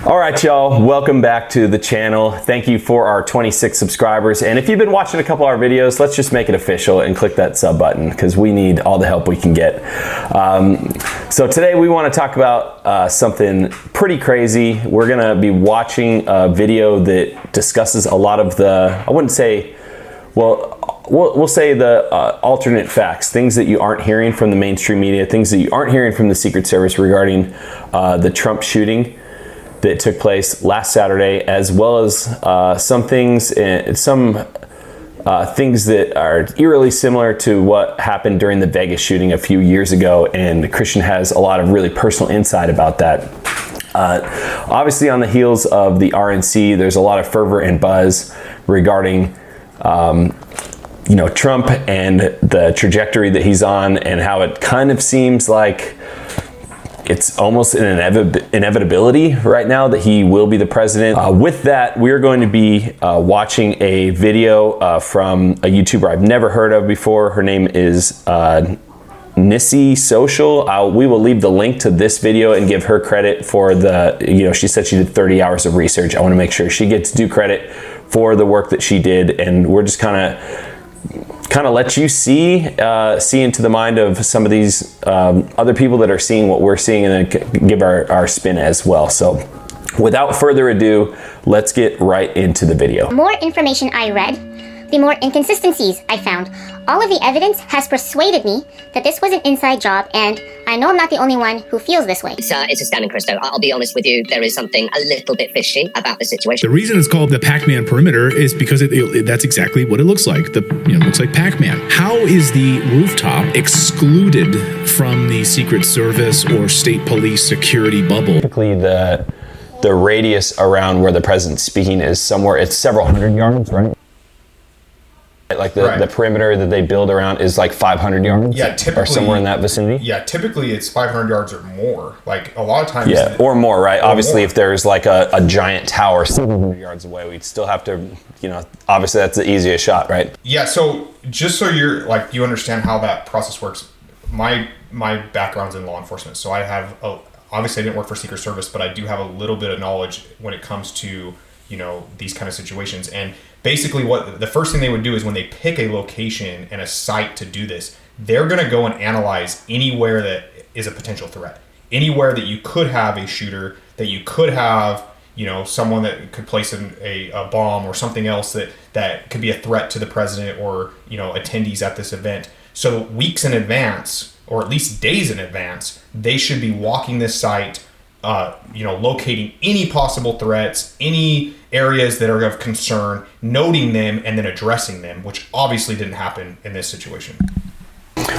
All right, y'all, welcome back to the channel. Thank you for our 26 subscribers. And if you've been watching a couple of our videos, let's just make it official and click that sub button because we need all the help we can get. So today we want to talk about something pretty crazy. We're gonna be watching a video that discusses a lot of the, I wouldn't say, well, we'll say the alternate facts, things that you aren't hearing from the mainstream media, things that you aren't hearing from the Secret Service regarding the Trump shooting that took place last Saturday, as well as some things that are eerily similar to what happened during the Vegas shooting a few years ago, and Christian has a lot of really personal insight about that. Obviously, on the heels of the RNC, there's a lot of fervor and buzz regarding Trump and the trajectory that he's on, and how it kind of seems like it's almost an inevitability right now that he will be the president. With that, we're going to be watching a video from a YouTuber I've never heard of before. Her name is NissCee's.social. We will leave the link to this video and give her credit for the, she said she did 30 hours of research. I want to make sure she gets due credit for the work that she did, and we're just kind of let you see into the mind of some of these other people that are seeing what we're seeing, and then give our spin as well. So without further ado, let's get right into the video. The more information I read, the more inconsistencies I found. All of the evidence has persuaded me that this was an inside job, and I know I'm not the only one who feels this way. It's astounding, Christo. I'll be honest with you, there is something a little bit fishy about the situation. The reason it's called the Pac-Man perimeter is because that's exactly what it looks like. It looks like Pac-Man. How is the rooftop excluded from the Secret Service or state police security bubble? Typically, the radius around where the president's speaking is somewhere, it's several hundred yards, right? Like the perimeter that they build around is like 500 yards? Yeah, typically. Or somewhere in that vicinity? Yeah, typically it's 500 yards or more. Like a lot of times. Yeah, or more, right? Obviously, if there's like a giant tower 700 yards away, we'd still have to, obviously that's the easiest shot, right? Yeah, so just so you understand how that process works, my background's in law enforcement. So I have, obviously I didn't work for Secret Service, but I do have a little bit of knowledge when it comes to, these kind of situations. And basically what the first thing they would do is when they pick a location and a site to do this, they're going to go and analyze anywhere that is a potential threat. Anywhere that you could have a shooter, that you could have, someone that could place a bomb or something else that could be a threat to the president or, attendees at this event. So weeks in advance, or at least days in advance, they should be walking this site, locating any possible threats, any areas that are of concern, noting them, and then addressing them, which obviously didn't happen in this situation.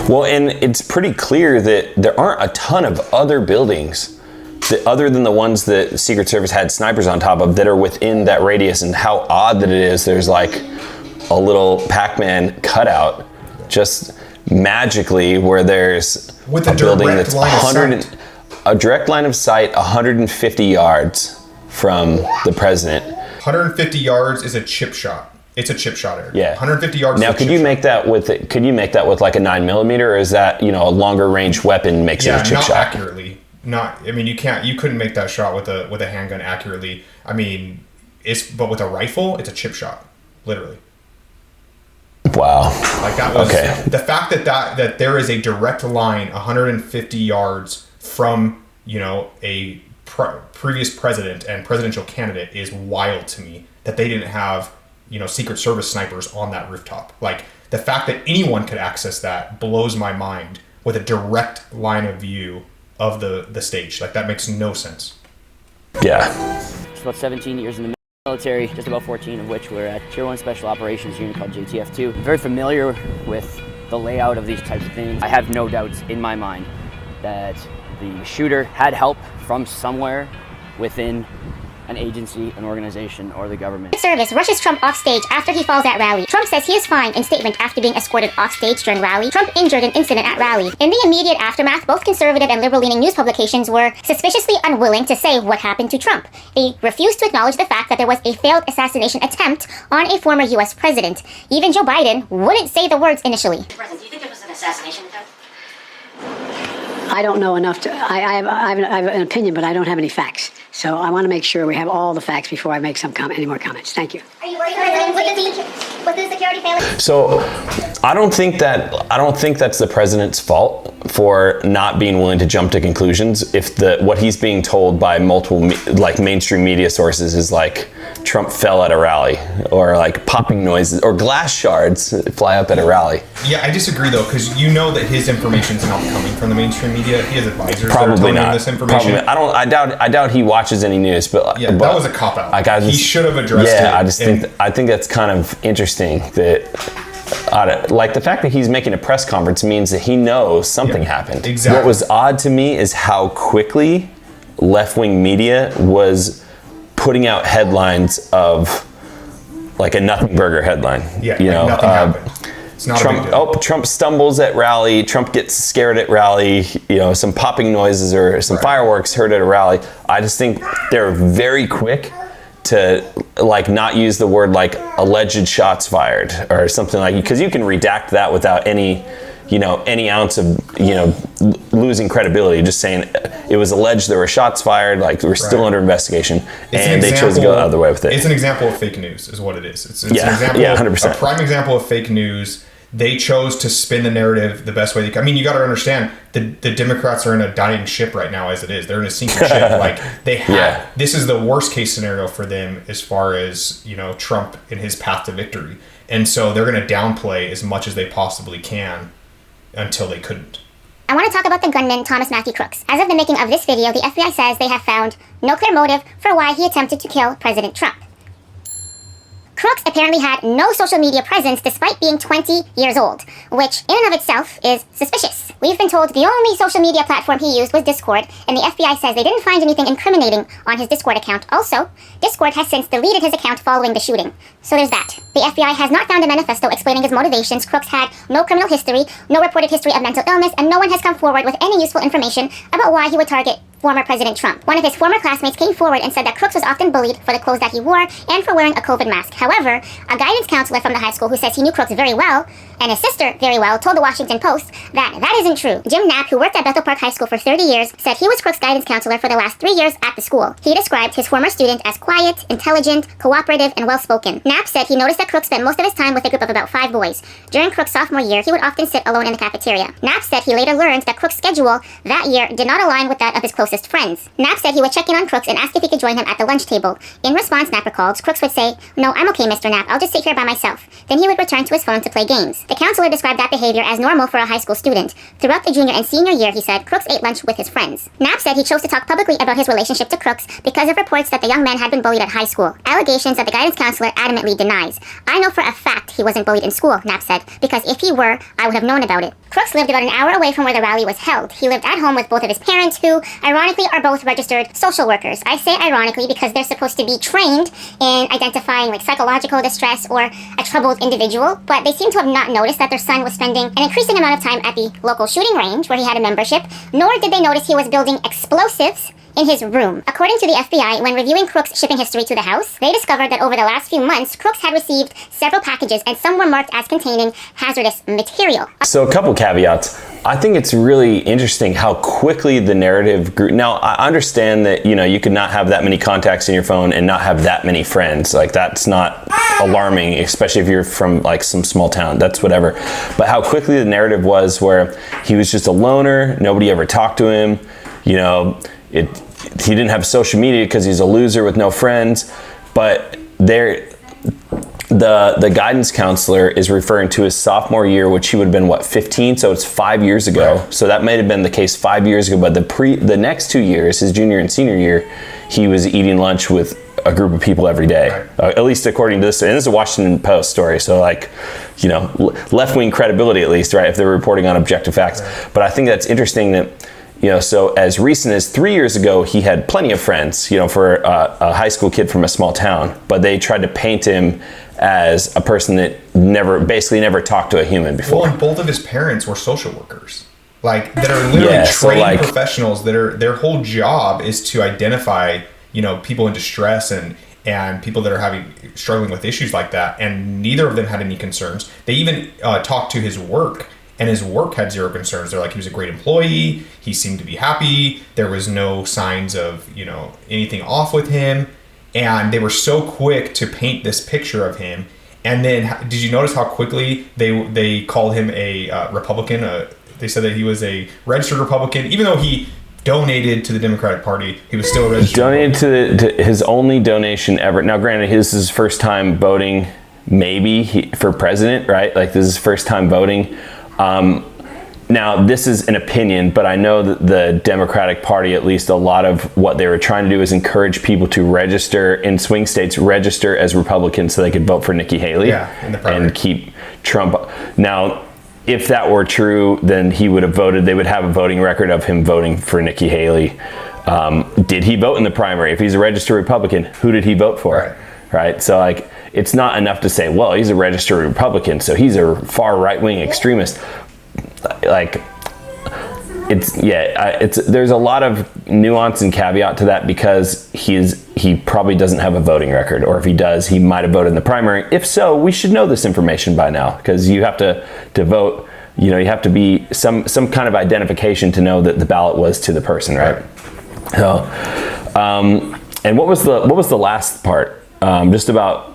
Well, and it's pretty clear that there aren't a ton of other buildings that, other than the ones that the Secret Service had snipers on top of, that are within that radius, and how odd that it is there's like a little Pac-Man cutout just magically where there's with a building that's a direct line of sight 150 yards from the president. 150 yards is a chip shot. It's a chip shot area. Yeah. 150 yards. Now, could you make that with like a 9mm, or is that, a longer range weapon makes it a chip shot? Accurately. You couldn't make that shot with a handgun accurately. But with a rifle, it's a chip shot, literally. Wow. Like that was the fact that there is a direct line 150 yards from, a previous president and presidential candidate is wild to me, that they didn't have, Secret Service snipers on that rooftop. Like, the fact that anyone could access that blows my mind, with a direct line of view of the stage. Like, that makes no sense. Yeah. Just about 17 years in the military, just about 14 of which were at Tier 1 Special Operations Unit called JTF-2. I'm very familiar with the layout of these types of things. I have no doubts in my mind that the shooter had help from somewhere within an agency, an organization, or the government. Service rushes Trump off stage after he falls at rally. Trump says he is fine in statement after being escorted off stage during rally. Trump injured in incident at rally. In the immediate aftermath, both conservative and liberal-leaning news publications were suspiciously unwilling to say what happened to Trump. They refused to acknowledge the fact that there was a failed assassination attempt on a former U.S. president. Even Joe Biden wouldn't say the words initially. President, do you think there was an assassination attempt? I don't know enough to. I have an opinion, but I don't have any facts. So I want to make sure we have all the facts before I make any more comments. Thank you. Are you worried with the security failure? So I don't think that's the president's fault for not being willing to jump to conclusions if what he's being told by multiple mainstream media sources is like Trump fell at a rally, or like popping noises or glass shards fly up at a rally. Yeah, I disagree though, because you know that his information is not coming from the mainstream media. He has advisors Probably that are telling not. him this information. Probably. I doubt he watches any news, but yeah, that was a cop out. He should have addressed it. Yeah, I think that's kind of interesting that, like the fact that he's making a press conference means that he knows something happened. Exactly. What was odd to me is how quickly left-wing media was putting out headlines of like a nothing burger headline. Yeah, nothing happened. It's not Trump, a big deal. Trump stumbles at rally. Trump gets scared at rally. Some popping noises or some fireworks heard at a rally. I just think they're very quick to like not use the word like alleged shots fired or something like, because you can redact that without any ounce of losing credibility. Just saying it was alleged there were shots fired. Like we're still under investigation, and they chose to go the other way with it. It's an example of fake news, is what it is. It's an example, 100%. A prime example of fake news. They chose to spin the narrative the best way they can. I mean, you got to understand the Democrats are in a dying ship right now as it is. They're in a sinking ship. Like this is the worst case scenario for them as far as Trump and his path to victory. And so they're going to downplay as much as they possibly can until they couldn't. I want to talk about the gunman, Matthew Thomas Crooks. As of the making of this video, the FBI says they have found no clear motive for why he attempted to kill President Trump. Crooks apparently had no social media presence despite being 20 years old, which in and of itself is suspicious. We've been told the only social media platform he used was Discord, and the FBI says they didn't find anything incriminating on his Discord account. Also, Discord has since deleted his account following the shooting. So there's that. The FBI has not found a manifesto explaining his motivations. Crooks had no criminal history, no reported history of mental illness, and no one has come forward with any useful information about why he would target former President Trump. One of his former classmates came forward and said that Crooks was often bullied for the clothes that he wore and for wearing a COVID mask. However, a guidance counselor from the high school who says he knew Crooks very well, and his sister very well, told the Washington Post that isn't true. Jim Knapp, who worked at Bethel Park High School for 30 years, said he was Crooks' guidance counselor for the last 3 years at the school. He described his former student as quiet, intelligent, cooperative, and well-spoken. Knapp said he noticed that Crooks spent most of his time with a group of about 5 boys. During Crooks' sophomore year, he would often sit alone in the cafeteria. Knapp said he later learned that Crooks' schedule that year did not align with that of his closest friends. Knapp said he would check in on Crooks and ask if he could join him at the lunch table. In response, Knapp recalled, Crooks would say, "No, I'm okay, Mr. Knapp. I'll just sit here by myself." Then he would return to his phone to play games. The counselor described that behavior as normal for a high school student. Throughout the junior and senior year, he said, Crooks ate lunch with his friends. Knapp said he chose to talk publicly about his relationship to Crooks because of reports that the young man had been bullied at high school. Allegations that the guidance counselor adamantly denies. "I know for a fact he wasn't bullied in school," Knapp said, "because if he were, I would have known about it." Crooks lived about an hour away from where the rally was held. He lived at home with both of his parents, who, ironically, are both registered social workers. I say ironically because they're supposed to be trained in identifying psychological distress or a troubled individual, but they seem to have not noticed that their son was spending an increasing amount of time at the local shooting range where he had a membership, nor did they notice he was building explosives in his room. According to the FBI, when reviewing Crooks' shipping history to the house, they discovered that over the last few months, Crooks had received several packages and some were marked as containing hazardous material. So a couple caveats. I think it's really interesting how quickly the narrative grew. Now, I understand that, you could not have that many contacts in your phone and not have that many friends. Like, that's not alarming, especially if you're from some small town. That's whatever. But how quickly the narrative was where he was just a loner, nobody ever talked to him, he didn't have social media because he's a loser with no friends. But the guidance counselor is referring to his sophomore year, which he would have been 15, so it's 5 years ago. Right. So that might have been the case 5 years ago, but the next 2 years, his junior and senior year, he was eating lunch with a group of people every day. Right. At least according to this, and this is a Washington Post story, so left-wing credibility at least, right, if they're reporting on objective facts. Right. But I think that's interesting that so as recent as 3 years ago, he had plenty of friends, for a high school kid from a small town, but they tried to paint him as a person that basically never talked to a human before. Well, and both of his parents were social workers, that are literally trained professionals their whole job is to identify, people in distress and people that are struggling with issues like that. And neither of them had any concerns. They even talked to his work and his work had zero concerns. They're like, he was a great employee. He seemed to be happy. There was no signs of, anything off with him. And they were so quick to paint this picture of him. And then, did you notice how quickly they called him a Republican? They said that he was a registered Republican, even though he donated to the Democratic Party. He was still a registered donated to his only donation ever. Now, granted, this is his first time voting, maybe for president, right? Like, this is his first time voting. Now, this is an opinion, but I know that the Democratic Party, at least a lot of what they were trying to do is encourage people to register in swing states, register as Republicans so they could vote for Nikki Haley and keep Trump. Now, if that were true, then he would have voted. They would have a voting record of him voting for Nikki Haley. Did he vote in the primary? If he's a registered Republican, who did he vote for? Right? So, like, it's not enough to say, well, he's a registered Republican, so he's a far right-wing extremist. Like, there's a lot of nuance and caveat to that, because he probably doesn't have a voting record, or if he does, he might have voted in the primary. If so, we should know this information by now, because you have to vote. You have to be some kind of identification to know that the ballot was to the person, right? So, and what was the last part? Just about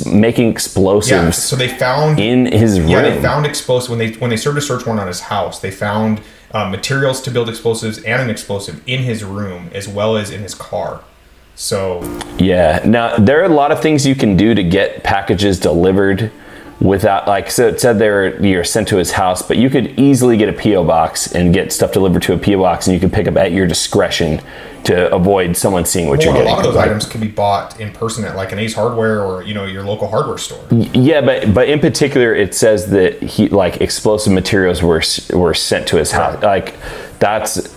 making explosives. Yeah, so they found in his room. Yeah, they found explosives when they served a search warrant on his house. They found materials to build explosives and an explosive in his room as well as in his car. So yeah, now there are a lot of things you can do to get packages delivered without, so it said you're sent to his house, but you could easily get a P.O. box and get stuff delivered to a P.O. box, and you can pick up at your discretion to avoid someone seeing what you're getting. A lot of those items can be bought in person at like an Ace Hardware or your local hardware store. Yeah, but in particular, it says that explosive materials were sent to his house. Like, that's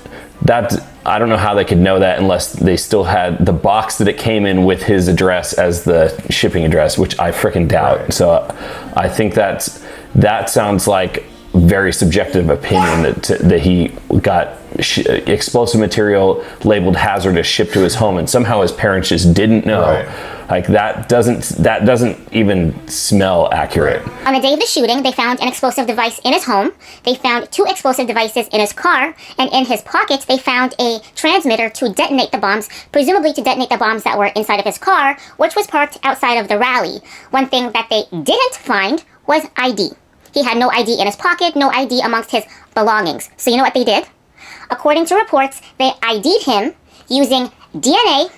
I don't know how they could know that unless they still had the box that it came in with his address as the shipping address, which I freaking doubt. Right. So I think that sounds like very subjective opinion that he got explosive material labeled hazardous shipped to his home, and somehow his parents just didn't know. Right. Like, that doesn't even smell accurate. Right. On the day of the shooting, they found an explosive device in his home. They found 2 explosive devices in his car, and in his pockets, they found a transmitter to detonate the bombs, presumably to detonate the bombs that were inside of his car, which was parked outside of the rally. One thing that they didn't find was ID. He had no ID in his pocket, no ID amongst his belongings. So you know what they did? According to reports, they ID'd him using DNA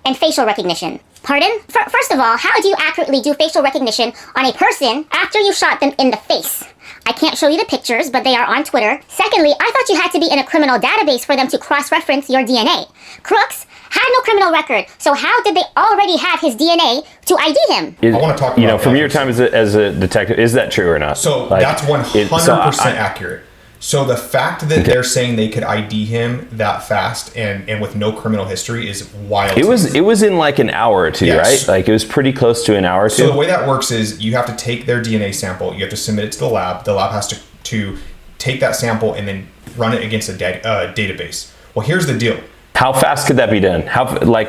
and facial recognition. Pardon? First of all, how do you accurately do facial recognition on a person after you shot them in the face? I can't show you the pictures, but they are on Twitter. Secondly, I thought you had to be in a criminal database for them to cross-reference your DNA. Crooks had no criminal record, so how did they already have his DNA to ID him? I want to talk about from your time as a detective, is that true or not? So that's 100% accurate. So the fact that they're saying they could ID him that fast and with no criminal history is wild. It was in like an hour or two, right? Like, it was pretty close to an hour or two. So the way that works is you have to take their DNA sample, you have to submit it to the lab. The lab has to take that sample and then run it against a database. Well, here's the deal. How fast could that be done?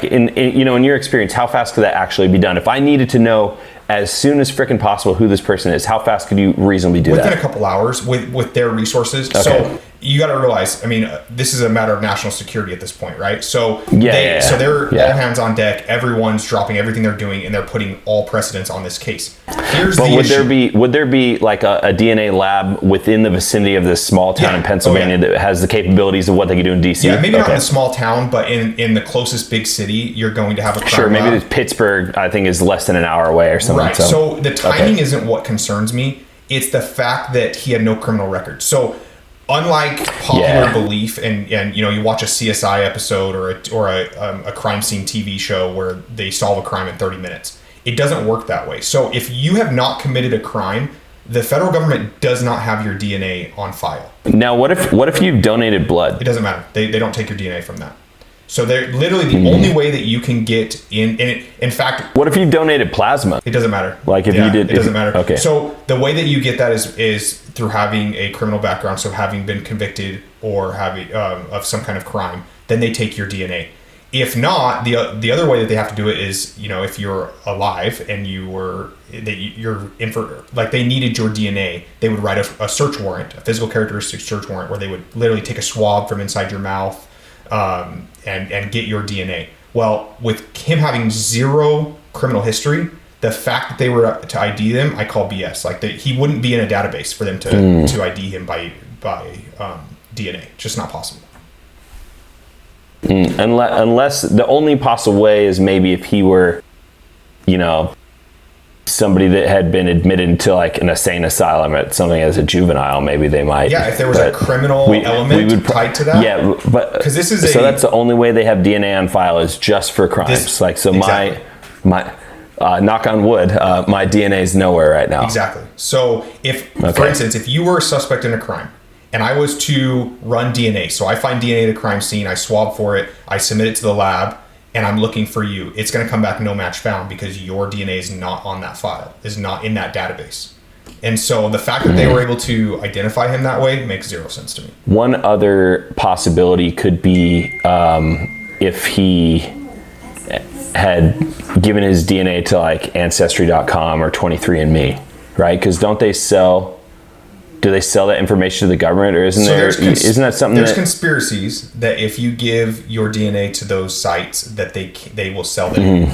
In your experience, how fast could that actually be done? If I needed to know as soon as freaking possible who this person is, how fast could you reasonably do that? Within a couple hours with their resources. Okay. So you got to realize, this is a matter of national security at this point, right? So they're all hands on deck. Everyone's dropping everything they're doing, and they're putting all precedence on this case. Would there be like a DNA lab within the vicinity of this small town in Pennsylvania that has the capabilities of what they could do in DC? Yeah, maybe not in a small town, but in the closest big city, you're going to have a crime lab. Maybe Pittsburgh, I think, is less than an hour away or something. Right. So the timing isn't what concerns me. It's the fact that he had no criminal record. So unlike popular belief, and you watch a CSI episode or a crime scene TV show where they solve a crime in 30 minutes, it doesn't work that way. So if you have not committed a crime, the federal government does not have your DNA on file. Now, what if you've donated blood? It doesn't matter. They don't take your DNA from that. So they're literally the only way that you can get in fact, what if you donated plasma? It doesn't matter. Like if you did, it doesn't matter. Okay. So the way that you get that is through having a criminal background. So having been convicted or having of some kind of crime, then they take your DNA. if not, the other way that they have to do it is, if you're alive and you're in for, like, they needed your DNA, they would write a search warrant, a physical characteristic search warrant, where they would literally take a swab from inside your mouth and get your DNA. Well, with him having zero criminal history, the fact that they were to ID them, I call BS. Like, he wouldn't be in a database for them to ID him by DNA. Just not possible. Unless the only possible way is maybe if he were, somebody that had been admitted to like an insane asylum or something as a juvenile, maybe they might. Yeah, if there was a criminal element tied to that. Yeah, but because this is so that's the only way they have DNA on file is just for crimes. Exactly. my knock on wood, my DNA is nowhere right now. Exactly. So for instance, if you were a suspect in a crime, and I was to run DNA, so I find DNA at a crime scene, I swab for it, I submit it to the lab, and I'm looking for you, it's going to come back no match found because your DNA is not on that file, is not in that database. And so the fact that they were able to identify him that way makes zero sense to me. One other possibility could be if he had given his DNA to like Ancestry.com or 23andMe, right? Because do they sell that information to the government, or isn't that something? There's conspiracies that if you give your DNA to those sites, that they will sell them.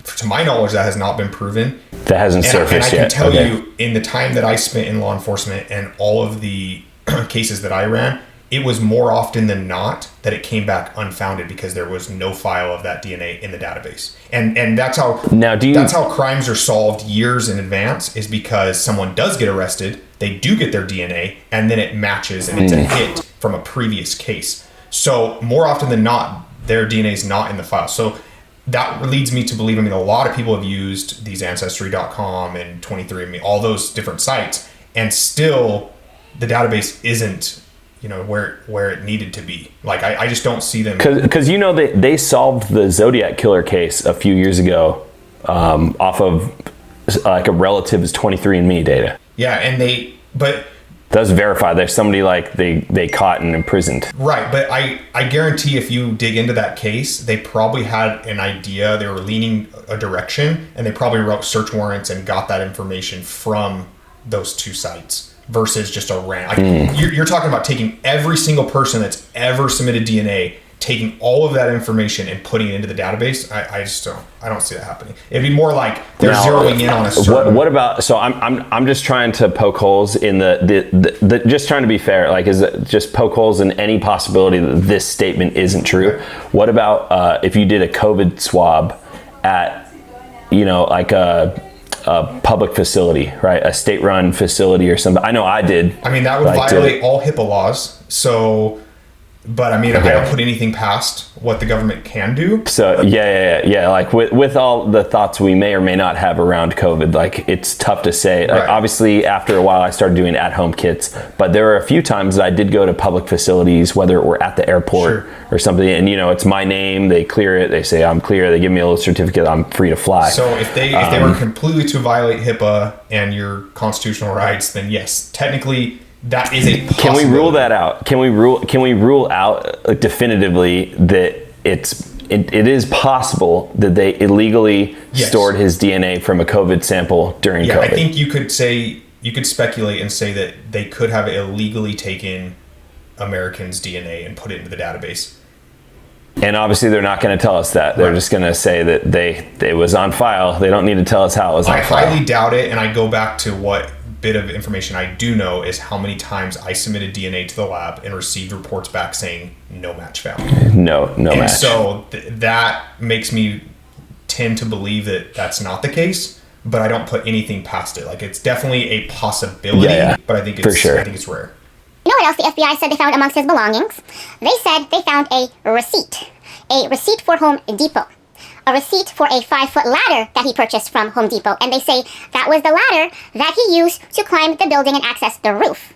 To my knowledge, that has not been proven. That hasn't surfaced yet. And I can tell you, in the time that I spent in law enforcement and all of the cases that I ran, it was more often than not that it came back unfounded because there was no file of that DNA in the database. And that's how that's how crimes are solved years in advance, is because someone does get arrested, they do get their DNA, and then it matches and it's a hit from a previous case. So more often than not, their DNA is not in the file. So that leads me to believe, a lot of people have used these Ancestry.com and 23andMe, all those different sites, and still the database isn't where it needed to be. Like, I just don't see them. Because they solved the Zodiac killer case a few years ago off of like a relative's 23andMe data. Yeah, and but that's verified. There's somebody like they caught and imprisoned. Right, but I guarantee if you dig into that case, they probably had an idea. They were leaning a direction, and they probably wrote search warrants and got that information from those two sites. Versus just a random. You're talking about taking every single person that's ever submitted DNA, taking all of that information and putting it into the database. I don't see that happening. It'd be more like they're zeroing in on a certain. What about? So I'm just trying to poke holes in the just trying to be fair. Like, is it just poke holes in any possibility that this statement isn't true? Okay. What about if you did a COVID swab at like a public facility, right? A state-run facility or something. I know I did. That would violate all HIPAA laws. So, but I don't put anything past what the government can do. So yeah. Like with all the thoughts we may or may not have around COVID, like, it's tough to say. Like, obviously, after a while, I started doing at-home kits, but there were a few times that I did go to public facilities, whether it were at the airport or something, and it's my name. They clear it. They say I'm clear. They give me a little certificate. I'm free to fly. So if they were completely to violate HIPAA and your constitutional rights, then yes, technically. That is a possibility. Can we rule that out? Can we rule out definitively that it is possible that they illegally stored his DNA from a COVID sample during COVID? I think you could speculate and say that they could have illegally taken Americans' DNA and put it into the database. And obviously they're not going to tell us that. They're just going to say that it was on file. They don't need to tell us how it was on file. I highly doubt it, and I go back to what bit of information I do know is how many times I submitted DNA to the lab and received reports back saying no match found. No match. And so that makes me tend to believe that that's not the case, but I don't put anything past it. Like, it's definitely a possibility, but I think it's I think it's rare. You know what else the FBI said they found amongst his belongings? They said they found a receipt for Home Depot. A receipt for a 5-foot ladder that he purchased from Home Depot. And they say that was the ladder that he used to climb the building and access the roof.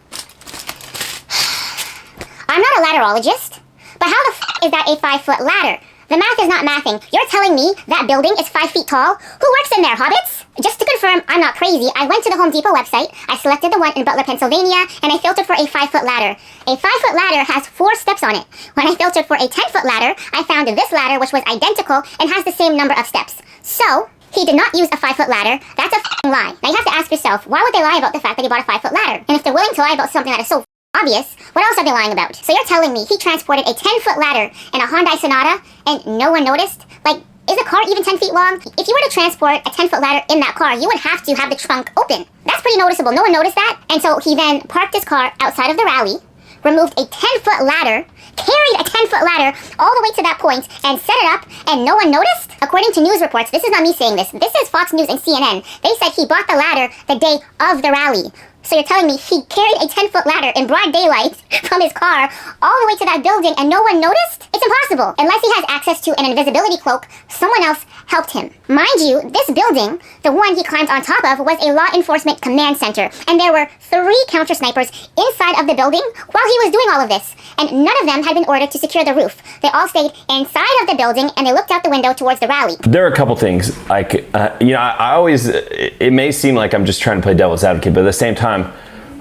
I'm not a ladderologist, but how the is that a 5-foot ladder? The math is not mathing. You're telling me that building is 5 feet tall? Who works in there, hobbits? Just to confirm I'm not crazy, I went to the Home Depot website, I selected the one in Butler, Pennsylvania, and I filtered for a 5-foot ladder. A 5-foot ladder has 4 steps on it. When I filtered for a 10-foot ladder, I found this ladder, which was identical and has the same number of steps. So, he did not use a 5-foot ladder. That's a f***ing lie. Now you have to ask yourself, why would they lie about the fact that he bought a 5-foot ladder? And if they're willing to lie about something that is so obvious, what else are they lying about? So you're telling me he transported a 10-foot ladder in a Hyundai Sonata and no one noticed? Like, is a car even 10 feet long? If you were to transport a 10-foot ladder in that car, you would have to have the trunk open. That's pretty noticeable. No one noticed that. And so he then parked his car outside of the rally, removed a 10-foot ladder, carried a 10-foot ladder all the way to that point, and set it up, and no one noticed? According to news reports, this is not me saying this, this is Fox News and CNN, they said he bought the ladder the day of the rally. So you're telling me he carried a 10-foot ladder in broad daylight from his car all the way to that building and no one noticed? It's impossible. Unless he has access to an invisibility cloak, someone else helped him. Mind you, this building, the one he climbed on top of, was a law enforcement command center. And there were 3 counter snipers inside of the building while he was doing all of this. And none of them had been ordered to secure the roof. They all stayed inside of the building and they looked out the window towards the rally. There are a couple things, like, I always, it may seem like I'm just trying to play devil's advocate, but at the same time,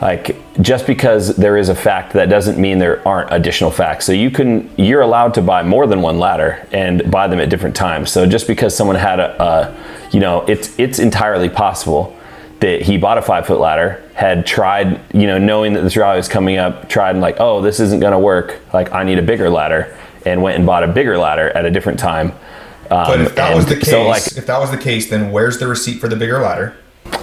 like, just because there is a fact, that doesn't mean there aren't additional facts. So you're allowed to buy more than one ladder and buy them at different times. So just because someone had it's entirely possible that he bought a 5-foot ladder, had tried, knowing that this rally was coming up, tried and like, oh, this isn't gonna work, like I need a bigger ladder, and went and bought a bigger ladder at a different time. But if that was the case, then where's the receipt for the bigger ladder?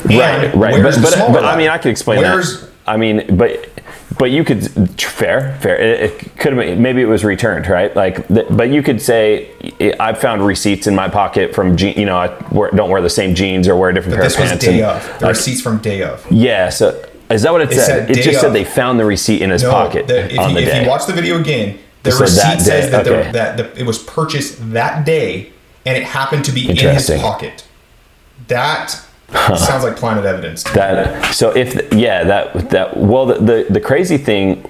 Right. But I mean, I could explain that. I mean, but you could, fair. It could have been, maybe it was returned, right? Like, but you could say, I've found receipts in my pocket from, I don't wear the same jeans or wear a different pair of pants. This was day of. The receipts from day of. Yeah. So is that what it said? It just said they found the receipt in his pocket on the day. If you watch the video again, the receipt says that it was purchased that day and it happened to be in his pocket. That sounds like planted evidence. The crazy thing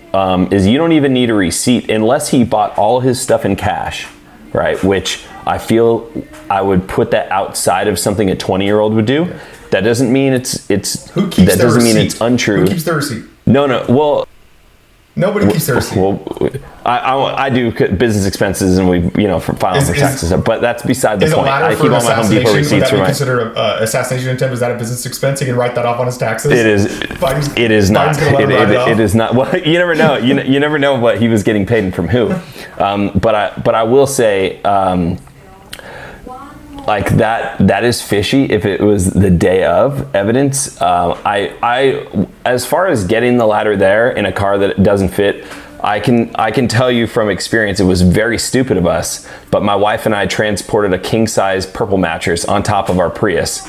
is you don't even need a receipt unless he bought all his stuff in cash, right? Which I feel I would put that outside of something a 20-year-old would do. That doesn't mean it's Who keeps that doesn't mean it's untrue. Who keeps the receipt? No. Well, nobody keeps their receipt. Well, I do business expenses and we, for filing for taxes, but that's beside the point. I keep all my Home Depot receipts. Would that be considered assassination attempt? Is that a business expense? He can write that off on his taxes? It is. It is not. It is not. Well, you never know. You never know what he was getting paid and from who. But I will say, like that is fishy if it was the day of evidence. I as far as getting the ladder there in a car that doesn't fit, I can tell you from experience it was very stupid of us, but my wife and I transported a king size purple mattress on top of our Prius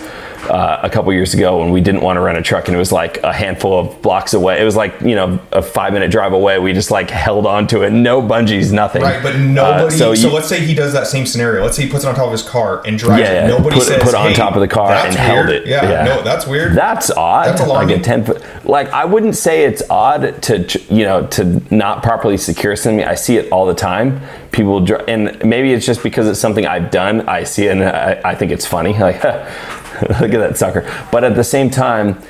a couple years ago when we didn't want to rent a truck, and it was like a handful of blocks away. It was like, a 5-minute drive away. We just like held on to it. No bungees, nothing. Right, but nobody, so let's say he does that same scenario. Let's say he puts it on top of his car and drives it. Nobody says, put it on top of the car and held it. Yeah, no, that's weird. That's odd. That's like a 10-foot. Like, I wouldn't say it's odd to not properly secure something. I see it all the time. People, and maybe it's just because it's something I've done. I see it and I think it's funny. Like, look at that sucker. But at the same time,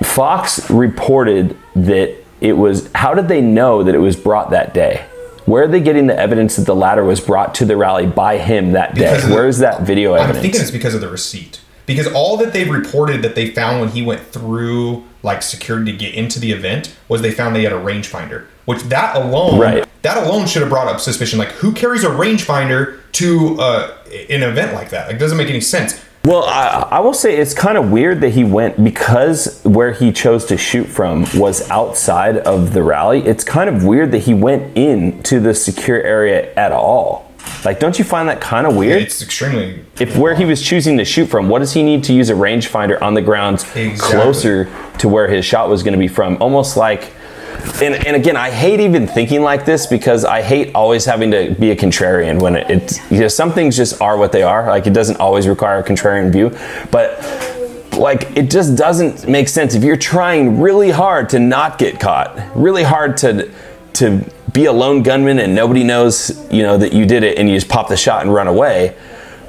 Fox reported that it was, how did they know that it was brought that day? Where are they getting the evidence that the ladder was brought to the rally by him that day? Where is that video evidence? I'm thinking it's because of the receipt. Because all that they reported that they found when he went through like security to get into the event was they found they had a rangefinder, which that alone should have brought up suspicion. Like, who carries a rangefinder to an event like that? Like, it doesn't make any sense. Well, I will say it's kind of weird that he went, because where he chose to shoot from was outside of the rally. It's kind of weird that he went into the secure area at all. Like, don't you find that kind of weird? It's extremely... If where he was choosing to shoot from, what does he need to use a rangefinder on the grounds closer to where his shot was going to be from? Almost like... And again, I hate even thinking like this, because I hate always having to be a contrarian when it's some things just are what they are. Like, it doesn't always require a contrarian view, but like, it just doesn't make sense if you're trying really hard to not get caught, really hard to to be a lone gunman and nobody knows, that you did it, and you just pop the shot and run away.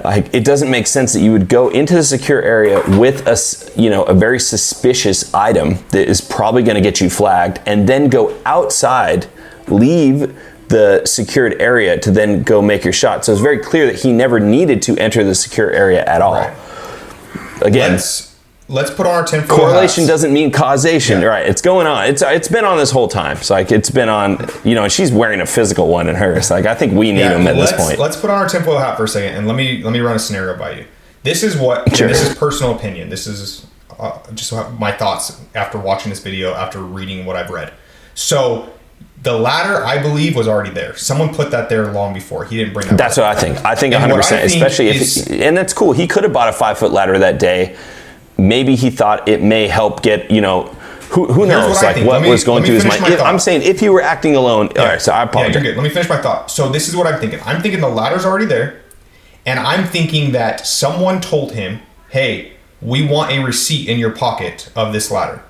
Like, it doesn't make sense that you would go into the secure area with a very suspicious item that is probably going to get you flagged, and then go outside, leave the secured area to then go make your shot. So it's very clear that he never needed to enter the secure area at all. Right. Again, let's put on our tinfoil correlation hats. doesn't mean causation, Yeah. right? It's going on. It's been on this whole time. So like, it's been on, and she's wearing a physical one in hers. Like, I think we need them at this point. Let's put on our tinfoil hat for a second, and let me run a scenario by you. This is what, Sure. this is personal opinion. This is just my thoughts after watching this video, after reading what I've read. So the ladder, I believe, was already there. Someone put that there long before. He dent't bring that. That's what I think. I think 100%, especially and that's cool. He could have bought a 5-foot ladder that day. Maybe he thought it may help get, who knows, what was going through his mind. I'm saying if you were acting alone, all right, so I apologize. Yeah, you're good. Let me finish my thought. So this is what I'm thinking. I'm thinking the ladder's already there, and I'm thinking that someone told him, hey, we want a receipt in your pocket of this ladder.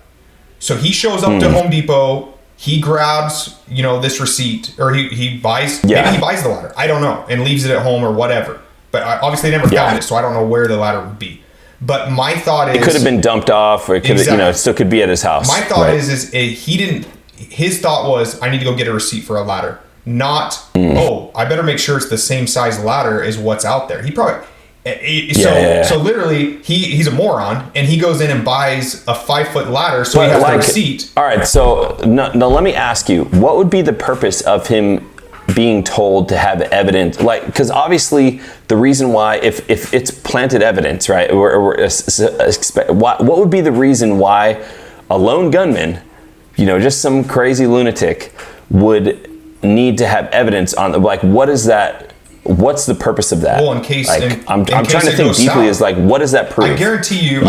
So he shows up to Home Depot, he grabs, this receipt, or he buys, maybe he buys the ladder, I don't know, and leaves it at home or whatever. But obviously they never found it, so I don't know where the ladder would be. But my thought is, it could have been dumped off, or it could have, it still could be at his house. My thought is he didn't. His thought was, I need to go get a receipt for a ladder, not I better make sure it's the same size ladder as what's out there. He probably so literally he's a moron, and he goes in and buys a 5-foot ladder, so he has the receipt. All right, so now let me ask you, what would be the purpose of him being told to have evidence? Like, because obviously the reason why, if it's planted evidence, right, what would be the reason why a lone gunman, just some crazy lunatic, would need to have evidence on, like, what is that? What's the purpose of that? Well, in case I'm trying to think deeply. Is like, what does that prove? I guarantee you,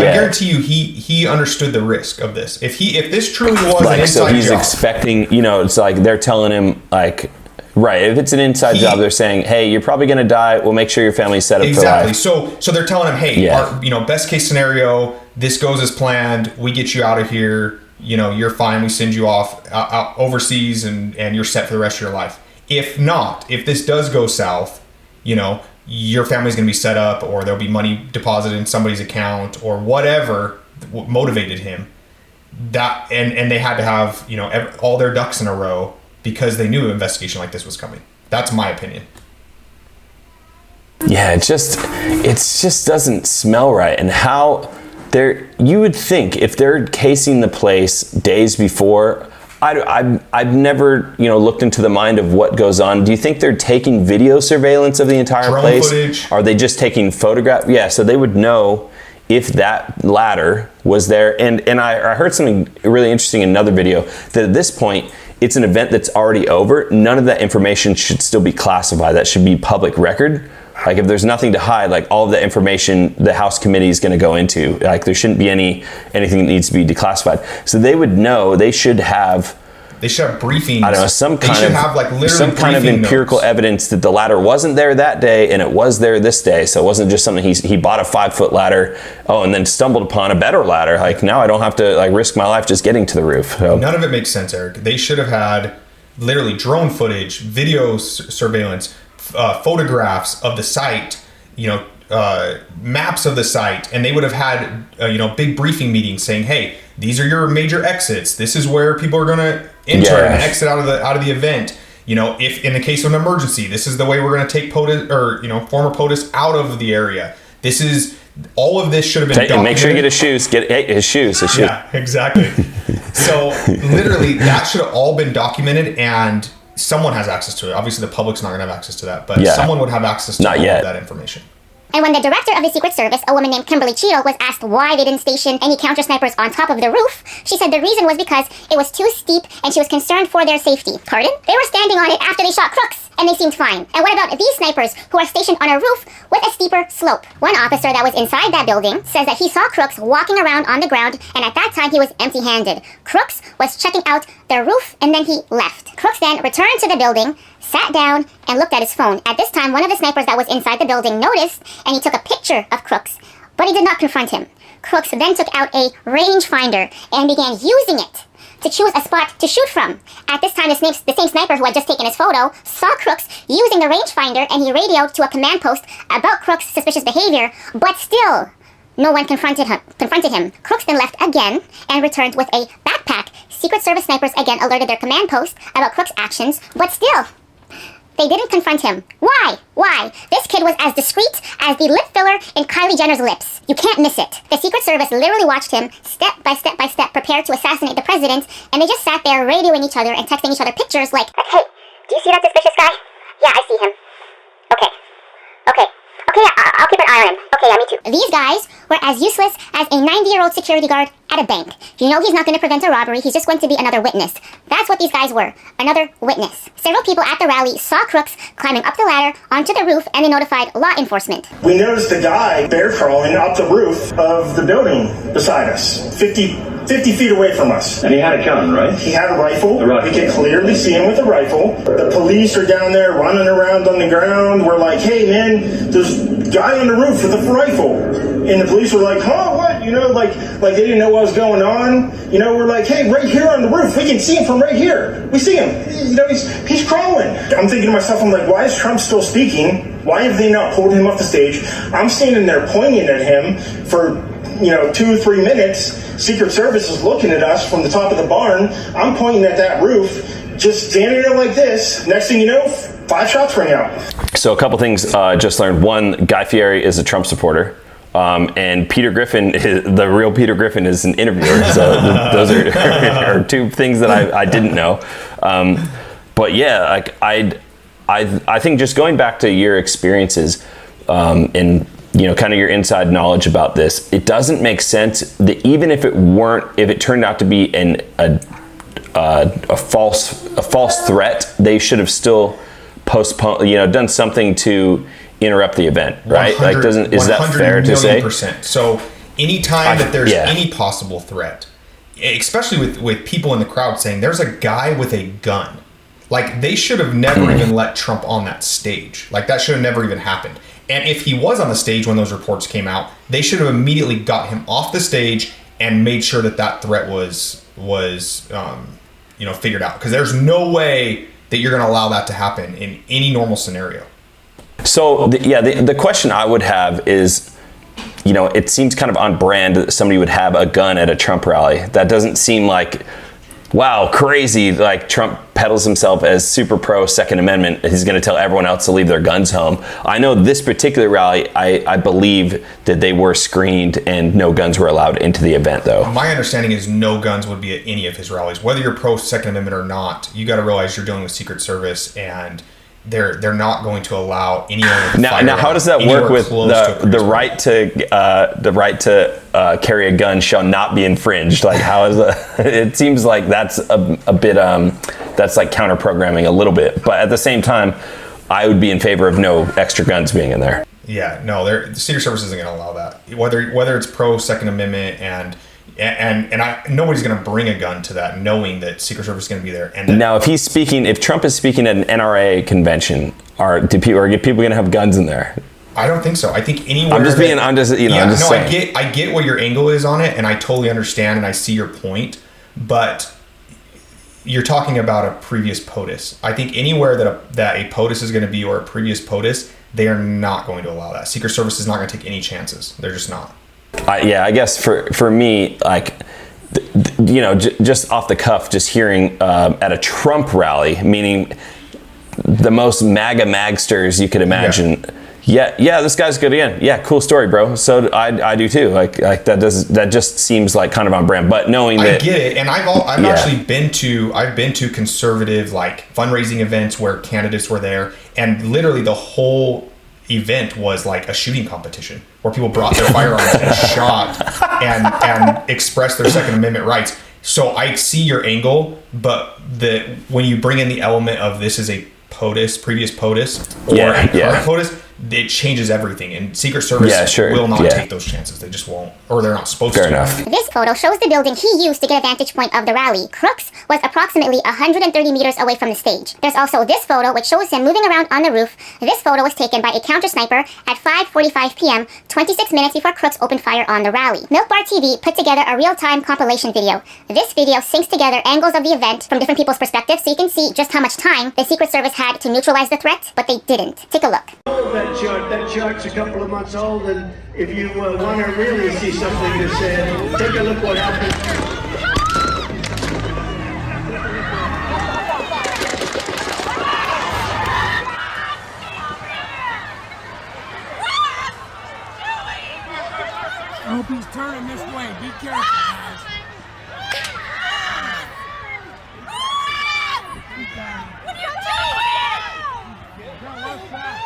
he understood the risk of this. If this truly was an inside so he's job, expecting, it's like they're telling him, like, right, if it's an inside job, they're saying, hey, you're probably going to die. We'll make sure your family's set up for life. So they're telling him, hey, our, best case scenario, this goes as planned. We get you out of here. You're fine. We send you off out overseas, and you're set for the rest of your life. If not, if this does go south, your family's going to be set up, or there'll be money deposited in somebody's account, or whatever motivated him. That and they had to have all their ducks in a row, because they knew an investigation like this was coming. That's my opinion. Yeah, it just doesn't smell right. And how you would think if they're casing the place days before, I've never looked into the mind of what goes on. Do you think they're taking video surveillance of the entire place? Drone footage. Are they just taking photographs? Yeah, so they would know if that ladder was there. And I heard something really interesting in another video, that at this point, it's an event that's already over. None of that information should still be classified. That should be public record. Like, if there's nothing to hide, like, all of that information the House committee is going to go into, like, there shouldn't be anything that needs to be declassified. So they would know. They should have briefings. I don't know, some kind of empirical evidence that the ladder wasn't there that day and it was there this day. So it wasn't just something he bought a 5-foot ladder, and then stumbled upon a better ladder. Like, now I don't have to risk my life just getting to the roof. So none of it makes sense, Eric. They should have had literally drone footage, video surveillance, photographs of the site, maps of the site, and they would have had big briefing meetings saying, hey, these are your major exits. This is where people are going to enter and exit out of the event. If in the case of an emergency, this is the way we're going to take POTUS or former POTUS out of the area. This is all of this should have been documented. Make sure you get his shoes. His shoes. Yeah, exactly. So literally, that should have all been documented, and someone has access to it. Obviously, the public's not going to have access to that, but someone would have access to all of that information. And when the director of the Secret Service, a woman named Kimberly Cheadle, was asked why they didn't station any counter snipers on top of the roof, she said the reason was because it was too steep and she was concerned for their safety. Pardon? They were standing on it after they shot Crooks, and they seemed fine. And what about these snipers who are stationed on a roof with a steeper slope? One officer that was inside that building says that he saw Crooks walking around on the ground, and at that time he was empty-handed. Crooks was checking out the roof, and then he left. Crooks then returned to the building, sat down, and looked at his phone. At this time, one of the snipers that was inside the building noticed, and he took a picture of Crooks, but he did not confront him. Crooks then took out a rangefinder and began using it to choose a spot to shoot from. At this time, the same sniper who had just taken his photo saw Crooks using the rangefinder, and he radioed to a command post about Crooks' suspicious behavior, but still, no one confronted him. Crooks then left again and returned with a backpack. Secret Service snipers again alerted their command post about Crooks' actions, but still, they didn't confront him. Why? Why? This kid was as discreet as the lip filler in Kylie Jenner's lips. You can't miss it. The Secret Service literally watched him step by step by step prepare to assassinate the president, and they just sat there radioing each other and texting each other pictures like, "Hey, do you see that suspicious guy? Yeah, I see him. Okay. I'll keep an eye on him. Okay, yeah, me too." These guys were as useless as a 90-year-old security guard at a bank. You know he's not going to prevent a robbery, he's just going to be another witness. That's what these guys were, another witness. Several people at the rally saw Crooks climbing up the ladder onto the roof, and they notified law enforcement. We noticed a guy bear crawling up the roof of the building beside us, 50 feet away from us. And he had a gun, right? He had a rifle. We could clearly see him with a rifle. The police are down there running around on the ground. We're like, "Hey, man, there's a guy on the roof with a rifle." And the police were like, "Huh, what?" You know, like they didn't know what was going on. You know, we're like, "Hey, right here on the roof. We can see him from right here. We see him. You know, he's crawling." I'm thinking to myself, I'm like, why is Trump still speaking? Why have they not pulled him off the stage? I'm standing there pointing at him for 2 or 3 minutes. Secret Service is looking at us from the top of the barn. I'm pointing at that roof, just standing there like this. Next thing you know, 5 shots ring out. So a couple things just learned. One, Guy Fieri is a Trump supporter. And Peter Griffin, the real Peter Griffin, is an interviewer. So those are 2 things that I didn't know. But yeah, like I think just going back to your experiences and kind of your inside knowledge about this, it doesn't make sense that even if it turned out to be a false threat, they should have still postponed, done something to interrupt the event, right? Is that fair to say? 100%. So anytime that there's any possible threat, especially with people in the crowd saying there's a guy with a gun, like they should have never even let Trump on that stage. Like that should have never even happened. And if he was on the stage when those reports came out, they should have immediately got him off the stage and made sure that threat was figured out. Because there's no way that you're going to allow that to happen in any normal scenario. So the question I would have is, it seems kind of on brand that somebody would have a gun at a Trump rally. That doesn't seem like, wow, crazy, like Trump peddles himself as super pro Second Amendment. He's going to tell everyone else to leave their guns home. I know this particular rally, I believe that they were screened and no guns were allowed into the event, though. My understanding is no guns would be at any of his rallies. Whether you're pro Second Amendment or not, you got to realize you're dealing with Secret Service, and they're not going to allow anyone to now how does that work with the right to carry a gun shall not be infringed? Like how is that? It seems like that's a bit that's like counter programming a little bit, but at the same time I would be in favor of no extra guns being in there. Yeah, no, the Secret Service isn't going to allow that. Whether it's pro Second Amendment and nobody's going to bring a gun to that, knowing that Secret Service is going to be there. And now, if Trump is speaking at an NRA convention, are people going to have guns in there? I don't think so. I think anywhere. I'm just saying. I get what your angle is on it, and I totally understand, and I see your point. But you're talking about a previous POTUS. I think anywhere that a POTUS is going to be, or a previous POTUS, they are not going to allow that. Secret Service is not going to take any chances. They're just not. I guess for me, like, just off the cuff, just hearing at a Trump rally, meaning the most MAGA magsters you could imagine. Yeah, this guy's good again. Yeah, cool story, bro. So I do too. Like that just seems like kind of on brand. But knowing that, I get it, and I've actually been to conservative like fundraising events where candidates were there, and literally the whole event was like a shooting competition where people brought their firearms and shot and expressed their Second Amendment rights. So I see your angle, but when you bring in the element of this is a POTUS, previous POTUS, or a current POTUS, it changes everything. And Secret Service will not take those chances. They just won't, or they're not supposed to. Fair enough. This photo shows the building he used to get a vantage point of the rally. Crooks was approximately 130 meters away from the stage. There's also this photo, which shows him moving around on the roof. This photo was taken by a counter sniper at 5:45 p.m., 26 minutes before Crooks opened fire on the rally. Milk Bar TV put together a real-time compilation video. This video syncs together angles of the event from different people's perspectives, so you can see just how much time the Secret Service had to neutralize the threat, but they didn't. Take a look. That chart's a couple of months old, and if you want to really see something to say, take a look what happened. I hope he's turning this way. Be careful, guys. What are you doing? Go left side.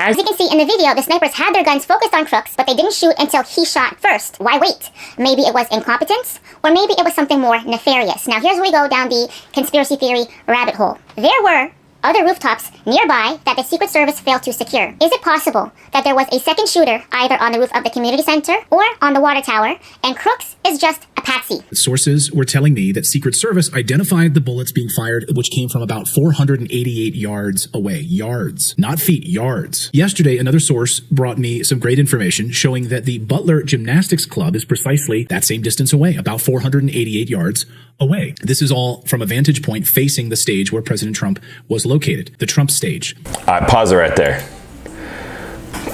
As you can see in the video, the snipers had their guns focused on Crooks, but they didn't shoot until he shot first. Why wait? Maybe it was incompetence, or maybe it was something more nefarious. Now here's where we go down the conspiracy theory rabbit hole. There were other rooftops nearby that the Secret Service failed to secure. Is it possible that there was a second shooter either on the roof of the community center or on the water tower, and Crooks is just a patsy? Sources were telling me that Secret Service identified the bullets being fired, which came from about 488 yards away. Yards, not feet, yards. Yesterday, another source brought me some great information showing that the Butler Gymnastics Club is precisely that same distance away, about 488 yards away. This is all from a vantage point facing the stage where President Trump was located, the Trump stage. All right, pause it right there.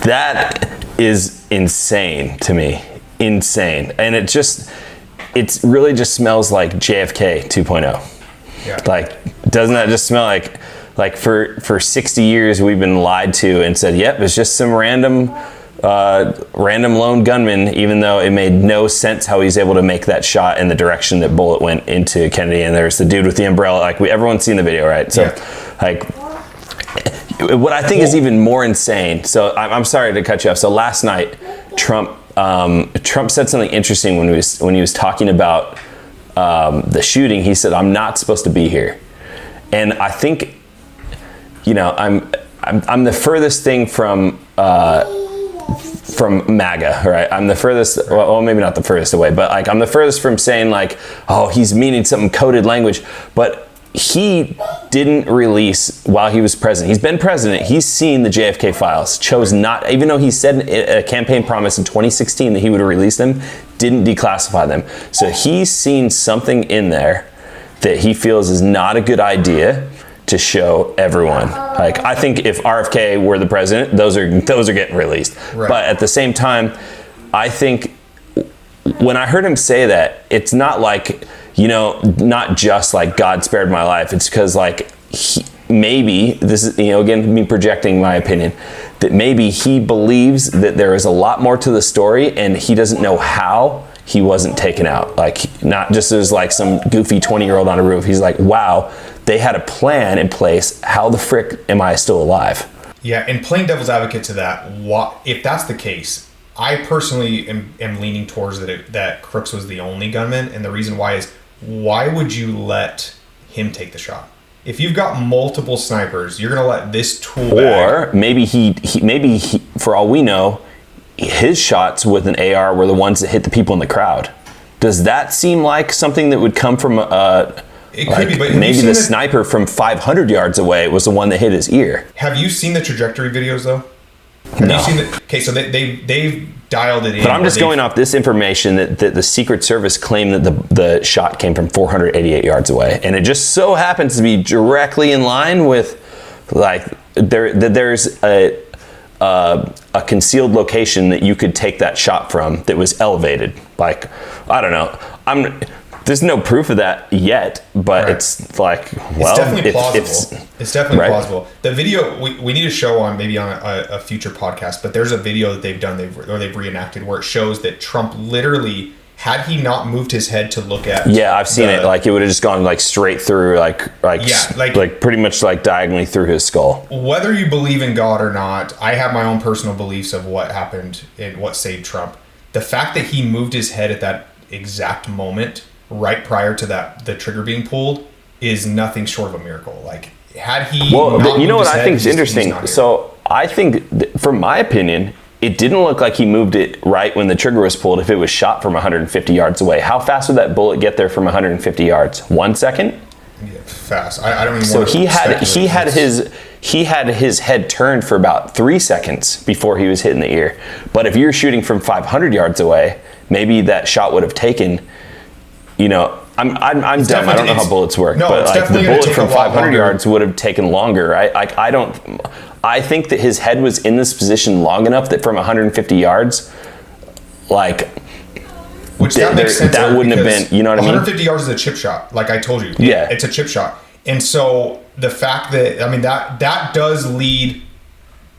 That is insane to me. Insane. And it really just smells like JFK 2.0. Yeah. Like, doesn't that just smell like for 60 years we've been lied to and said, yep, it's just some random lone gunman, even though it made no sense how he's able to make that shot in the direction that bullet went into Kennedy. And there's the dude with the umbrella, like everyone's seen the video, right? So like, what I think is even more insane. So I'm sorry to cut you off. So last night, Trump said something interesting when he was talking about the shooting. He said, "I'm not supposed to be here," and I think, I'm the furthest thing from MAGA, right? I'm the furthest, well, maybe not the furthest away, but like I'm the furthest from saying like, oh, he's meaning something coded language, but he didn't release while he was president. He's been president. He's seen the JFK files, chose not, even though he said a campaign promise in 2016 that he would release them, didn't declassify them. So he's seen something in there that he feels is not a good idea to show everyone. Like, I think if RFK were the president, those are getting released. Right. But at the same time, I think when I heard him say that, it's not like, not just like God spared my life. It's because like maybe this is, again, me projecting my opinion, that maybe he believes that there is a lot more to the story and he doesn't know how he wasn't taken out. Like, not just as like some goofy 20-year-old on a roof. He's like, wow, they had a plan in place. How the frick am I still alive? Yeah, and playing devil's advocate to that, if that's the case, I personally am leaning towards that Crooks was the only gunman, and the reason why is, why would you let him take the shot? If you've got multiple snipers, you're gonna let this tool or maybe he, for all we know, his shots with an AR were the ones that hit the people in the crowd. Does that seem like something that would come from it could be, but maybe the sniper from 500 yards away was the one that hit his ear? Have you seen the trajectory videos though? No. Okay, so they've dialed it in. But I'm just going off this information that the Secret Service claimed that the shot came from 488 yards away, and it just so happens to be directly in line with like there's a concealed location that you could take that shot from that was elevated. Like, I don't know. There's no proof of that yet, but it's like, well, it's definitely plausible. It's definitely plausible. The video we need to show on a future podcast, but there's a video that they've done, they've reenacted where it shows that Trump literally, had he not moved his head to look at, I've seen it. Like, it would have just gone like straight through, like pretty much like diagonally through his skull. Whether you believe in God or not, I have my own personal beliefs of what happened and what saved Trump. The fact that he moved his head at exact moment right prior to the trigger being pulled is nothing short of a miracle. Like, had he you know what I think is interesting? So I think, from my opinion, it didn't look like he moved it right when the trigger was pulled if it was shot from 150 yards away. How fast would that bullet get there from 150 yards? 1 second? Yeah, fast. I don't even so want to he had his head turned for about 3 seconds before he was hitting the ear. But if you're shooting from 500 yards away, maybe that shot would have taken, you know, I'm dumb. I don't know how bullets work, but like the bullet from 500 yards would have taken longer, right? Like I think that his head was in this position long enough that from 150 yards, like, which that makes sense. That wouldn't have been, you know what I mean? 150 yards is a chip shot, like I told you. Yeah, it's a chip shot, and so the fact that, I mean, that does lead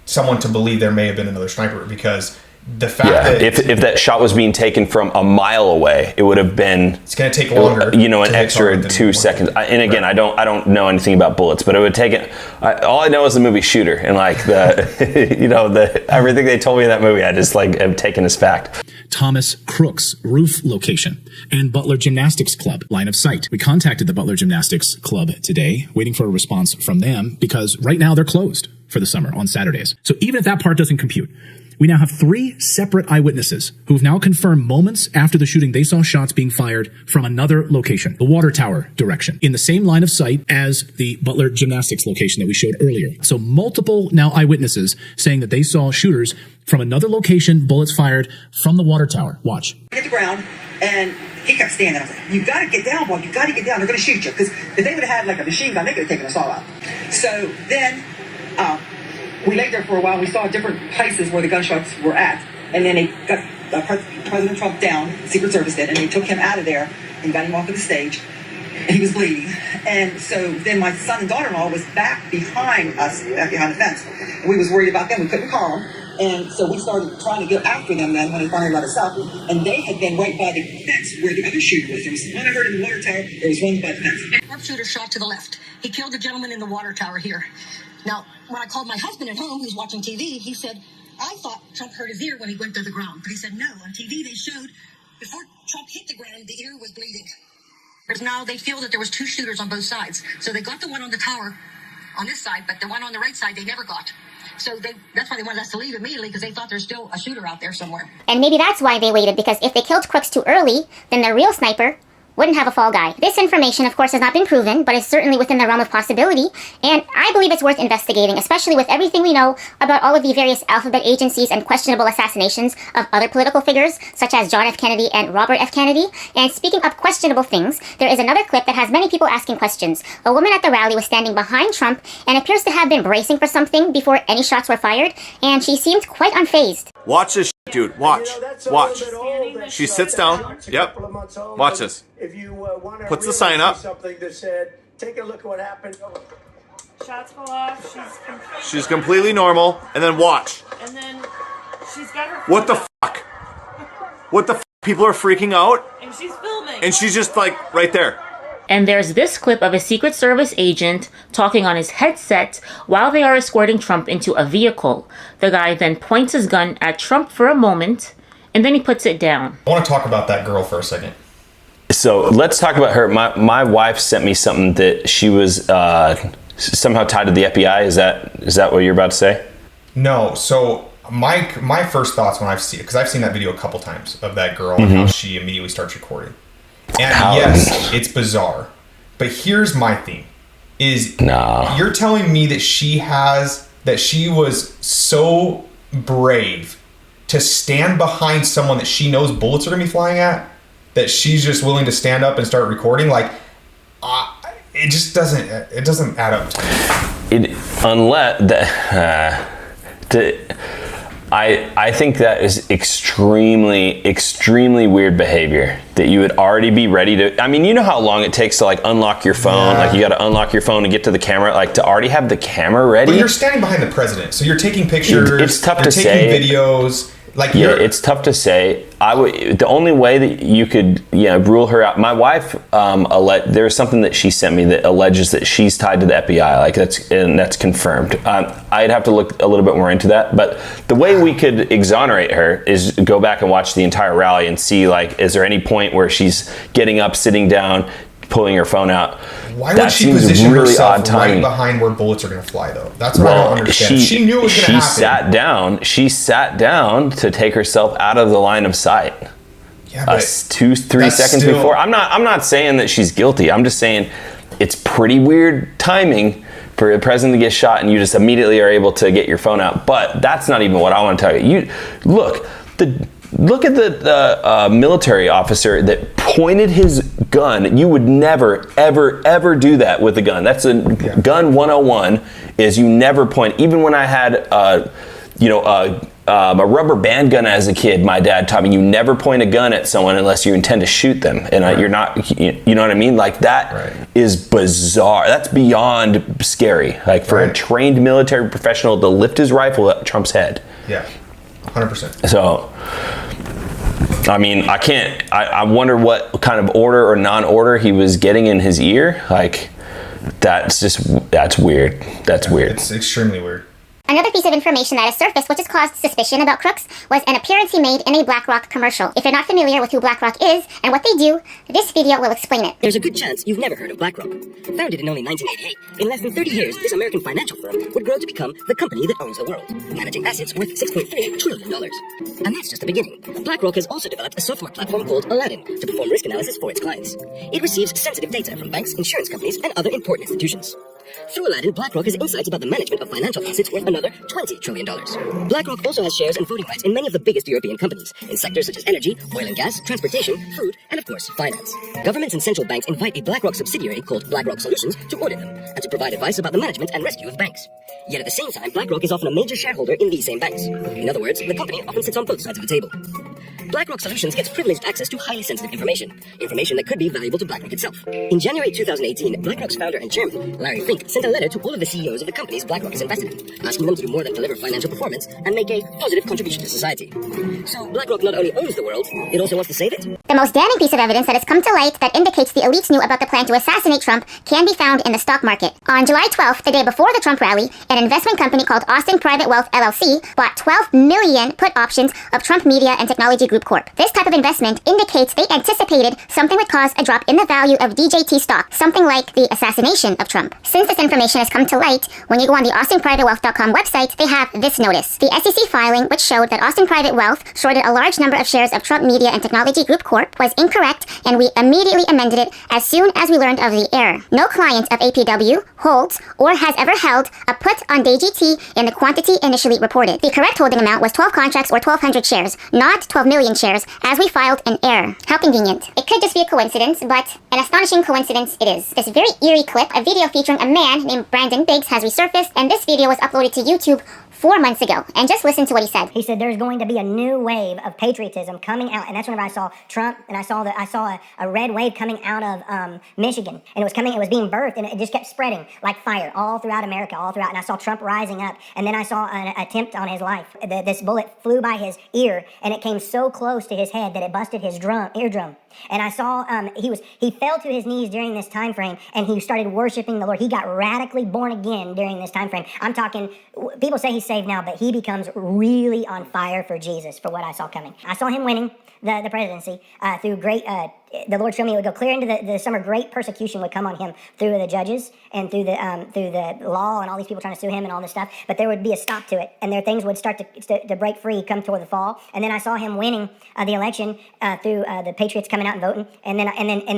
someone to believe there may have been another sniper, because the fact that if that shot was being taken from a mile away, it would have been, it's going to take longer, you know, an extra 2 seconds. And again, right. I don't know anything about bullets, but it would take it. All I know is the movie Shooter, and like the you know, everything they told me in that movie, I just like have taken as fact. Thomas Crooks roof location and Butler Gymnastics Club line of sight. We contacted the Butler Gymnastics Club today, waiting for a response from them, because right now they're closed for the summer on Saturdays. So even if that part doesn't compute, we now have 3 separate eyewitnesses who have now confirmed moments after the shooting they saw shots being fired from another location, the water tower direction, in the same line of sight as the Butler Gymnastics location that we showed earlier. So multiple now eyewitnesses saying that they saw shooters from another location, bullets fired from the water tower. Watch. Hit the ground, and he kept standing. I was like, you got to get down, boy. You got to get down. They're going to shoot you. Because if they would have had like a machine gun, they could have taken us all out. So then we laid there for a while. We saw different places where the gunshots were at. And then they got President Trump down, Secret Service did, and they took him out of there and got him off of the stage. And he was bleeding. And so then my son and daughter-in-law was back behind us, back behind the fence. And we was worried about them. We couldn't call them. And so we started trying to get after them then when they finally let us out. And they had been right by the fence where the other shooter was. There was one I heard in the water tower. There was one by the fence. Our shooter shot to the left. He killed the gentleman in the water tower here. Now, when I called my husband at home, who's watching TV, he said, I thought Trump hurt his ear when he went to the ground. But he said, no, on TV they showed before Trump hit the ground, the ear was bleeding. Because now they feel that there was 2 shooters on both sides. So they got the one on the tower on this side, but the one on the right side they never got. So that's why they wanted us to leave immediately, because they thought there's still a shooter out there somewhere. And maybe that's why they waited, because if they killed Crooks too early, then the real sniper wouldn't have a fall guy. This information, of course, has not been proven, but is certainly within the realm of possibility, and I believe it's worth investigating, especially with everything we know about all of the various alphabet agencies and questionable assassinations of other political figures, such as John F. Kennedy and Robert F. Kennedy. And speaking of questionable things, there is another clip that has many people asking questions. A woman at the rally was standing behind Trump and appears to have been bracing for something before any shots were fired, and she seemed quite unfazed. Watch this, dude. Watch. Watch. She sits down. Yep. Watch this. Puts the sign up. Something that said, take a look at what happened. Shots fall off. She's completely normal. And then watch. And then she's got her. What the fuck? What the fuck? People are freaking out. And she's filming. And she's just like right there. And there's this clip of a Secret Service agent talking on his headset while they are escorting Trump into a vehicle. The guy then points his gun at Trump for a moment, and then he puts it down. I want to talk about that girl for a second. So let's talk about her. My wife sent me something that she was somehow tied to the FBI. Is that what you're about to say? No. So my first thoughts when I've seen, because I've seen that video a couple times of that girl and how she immediately starts recording. And yes, it's bizarre. But here's my thing: you're telling me that she was so brave to stand behind someone that she knows bullets are gonna be flying at, that she's just willing to stand up and start recording? Like, it just doesn't add up to me. I think that is extremely, extremely weird behavior, that you would already be ready to, I mean, you know how long it takes to like unlock your phone, like you got to unlock your phone to get to the camera, like to already have the camera ready. But you're standing behind the president, so you're taking pictures, it's tough you're to taking say. videos. Like, yeah, it's tough to say. The only way that you could, rule her out. My wife, there's something that she sent me that alleges that she's tied to the FBI. Like that's confirmed. I'd have to look a little bit more into that. But the way we could exonerate her is go back and watch the entire rally and see, like, is there any point where she's getting up, sitting down, pulling her phone out? Why would she position herself right behind where bullets are going to fly, though? That's what I don't understand. She knew it was going to happen. She sat down to take herself out of the line of sight. Yeah, but 2-3 seconds before. I'm not saying that she's guilty. I'm just saying it's pretty weird timing for the president to get shot and you just immediately are able to get your phone out. But that's not even what I want to tell you. Look at the military officer that pointed his gun. You would never, ever, ever do that with a gun. That's a gun 101 is you never point. Even when I had, a rubber band gun as a kid, my dad taught me you never point a gun at someone unless you intend to shoot them. And you're not, you know what I mean? Like that is bizarre. That's beyond scary. Like for a trained military professional to lift his rifle at Trump's head. Yeah. 100%. So, I mean, I wonder what kind of order or non-order he was getting in his ear. Like, that's weird. That's weird. It's extremely weird. Another piece of information that has surfaced which has caused suspicion about Crooks was an appearance he made in a BlackRock commercial. If you're not familiar with who BlackRock is and what they do, this video will explain it. There's a good chance you've never heard of BlackRock. Founded in only 1988, in less than 30 years, this American financial firm would grow to become the company that owns the world, managing assets worth $6.3 trillion. And that's just the beginning. BlackRock has also developed a software platform called Aladdin to perform risk analysis for its clients. It receives sensitive data from banks, insurance companies, and other important institutions. Through Aladdin, BlackRock has insights about the management of financial assets worth another $20 trillion. BlackRock also has shares and voting rights in many of the biggest European companies, in sectors such as energy, oil and gas, transportation, food, and of course, finance. Governments and central banks invite a BlackRock subsidiary called BlackRock Solutions to audit them, and to provide advice about the management and rescue of banks. Yet at the same time, BlackRock is often a major shareholder in these same banks. In other words, the company often sits on both sides of the table. BlackRock Solutions gets privileged access to highly sensitive information that could be valuable to BlackRock itself. In January 2018, BlackRock's founder and chairman, Larry Fink, sent a letter to all of the CEOs of the companies BlackRock is invested in, asking them to do more than deliver financial performance and make a positive contribution to society. So BlackRock not only owns the world, it also wants to save it. The most damning piece of evidence that has come to light that indicates the elites knew about the plan to assassinate Trump can be found in the stock market. On July 12th, the day before the Trump rally, an investment company called Austin Private Wealth LLC bought 12 million put options of Trump Media and Technology Group Corp. This type of investment indicates they anticipated something would cause a drop in the value of DJT stock, something like the assassination of Trump. Since this information has come to light, when you go on the AustinPrivateWealth.com website, they have this notice. The SEC filing, which showed that Austin Private Wealth shorted a large number of shares of Trump Media and Technology Group Corp, was incorrect, and we immediately amended it as soon as we learned of the error. No client of APW holds or has ever held a put on DJT in the quantity initially reported. The correct holding amount was 12 contracts or 1,200 shares, not 12 million shares, as we filed an error. How convenient. It could just be a coincidence, but an astonishing coincidence it is. This very eerie clip, a video featuring a man named Brandon Biggs, has resurfaced, and this video was uploaded to YouTube 4 months ago. And just listen to what he said. He said there's going to be a new wave of patriotism coming out, and that's whenever I saw Trump, and I saw a red wave coming out of Michigan, and it was being birthed, and it just kept spreading like fire all throughout America, and I saw Trump rising up, and then I saw an attempt on his life. This bullet flew by his ear, and it came so close to his head that it busted his eardrum. And I saw he fell to his knees during this time frame, and he started worshiping the Lord. He got radically born again during this time frame. I'm talking, people say he's saved now, but he becomes really on fire for Jesus, for what I saw coming. I saw him winning the presidency through great, the Lord showed me it would go clear into the summer. Great persecution would come on him through the judges and through the law and all these people trying to sue him and all this stuff. But there would be a stop to it, and there things would start to break free come toward the fall. And then I saw him winning the election through the Patriots coming out and voting. And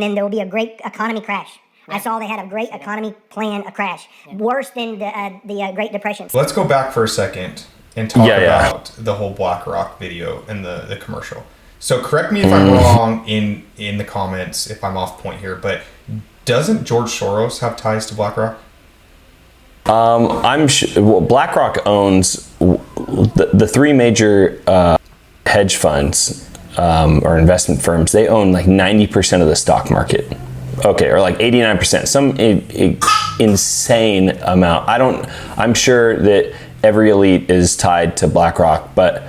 then there will be a great economy crash. I saw they had a great economy plan, a crash, worse than the Great Depression. Let's go back for a second and talk about the whole BlackRock video and the commercial. So correct me if I'm wrong in the comments if I'm off point here, but doesn't George Soros have ties to BlackRock? I'm sure. Well, BlackRock owns the three major hedge funds or investment firms. They own like 90% of the stock market. Okay, or like 89%, some insane amount. I'm sure that every elite is tied to BlackRock, but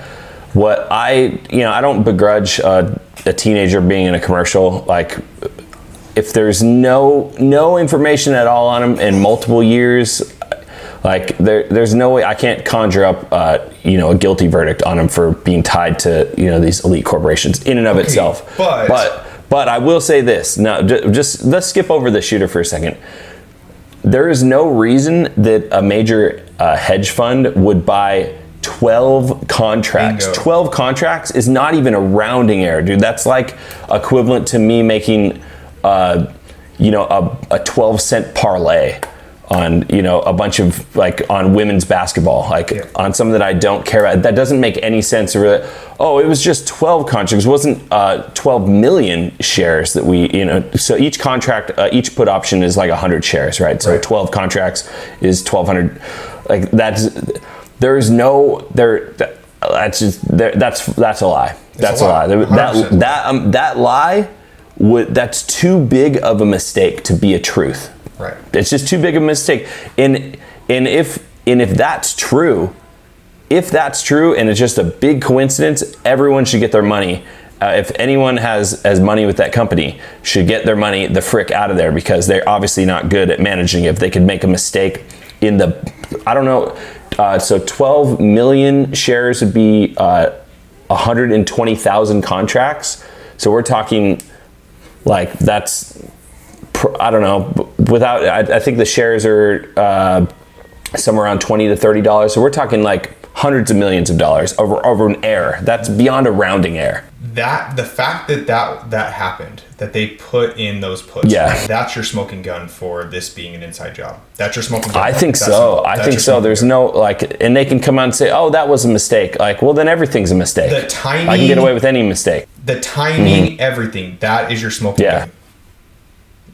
what I don't begrudge a teenager being in a commercial. Like, if there's no information at all on them in multiple years, like there's no way I can't conjure up a guilty verdict on him for being tied to these elite corporations in and of itself. But I will say this. Now, just let's skip over the shooter for a second. There is no reason that a major hedge fund would buy 12 contracts. Bingo. 12 contracts is not even a rounding error, dude. That's like equivalent to me making a 12-cent parlay on a bunch of on women's basketball, on something that I don't care about. That doesn't make any sense. It was just 12 contracts. It wasn't 12 million shares that we so each contract, each put option is like 100 shares, right? So 12 contracts is 1200. That's a lie. That's a lie. That lie that's too big of a mistake to be a truth. Right. It's just too big of a mistake. And if that's true, and it's just a big coincidence, everyone should get their money. If anyone has money with that company, should get their money the frick out of there, because they're obviously not good at managing it. If they could make a mistake in the, I don't know, so 12 million shares would be 120,000 contracts. So we're talking that's, I don't know, I think the shares are somewhere around $20 to $30. So we're talking hundreds of millions of dollars over an error. That's beyond a rounding error. The fact that happened, that they put in those puts, that's your smoking gun for this being an inside job. That's your smoking gun. I think so. There's no and they can come out and say, oh, that was a mistake. Well, then everything's a mistake. The timing, I can get away with any mistake. The timing, everything, that is your smoking gun.